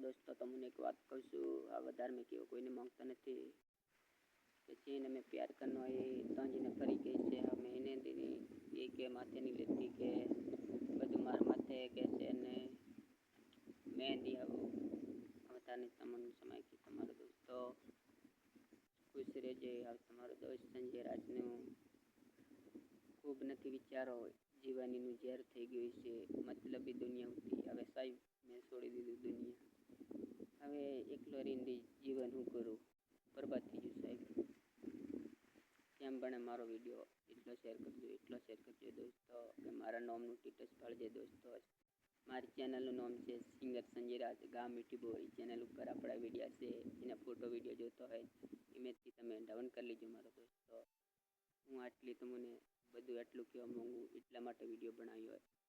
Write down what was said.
दोस्तों तमने एक बात कहूँ छूँ आ वधार में केवो कोईने मांगता नहीं कि चीन में प्यार करना है तांजीने फरी कैसे हमें इन्हें दिनी ये के माथे नहीं लेती के बधु मार माथे कैसे ने मेहंदी आओ बताने तमन समय की तुम्हारे दोस्तों खुश रहे आप तुम्हारो दोस्त संजय राजनु खूब નથી વિચારો જીવનનું ઝેર થઈ ગયું છે મતલબી દુનિયા હતી હવે સાહેબ મેં છોડી દીધું દુનિયા હવે એકલો રહીને જીવન હું કરું બરબાદ થઈ ગયું સાહેબ કેમ બને મારો વિડીયો એટલો શેર કરજો દોસ્તો કે મારા નામનું સ્ટેટસ પાડજે દોસ્તો મારી ચેનલનું નામ છે સિંગર સંજય રાજ ગામ મીઠી બોય ચેનલ ઉપર આપણા વિડીયા છે એના ફોટો વિડીયો જોતો હોય ઇમેજથી તમે ડાઉન કરી લીજો મારો દોસ્તો હું આટલી તમને બધું એટલું કહેવા માંગુ એટલા માટે વિડીયો બનાવ્યો હોય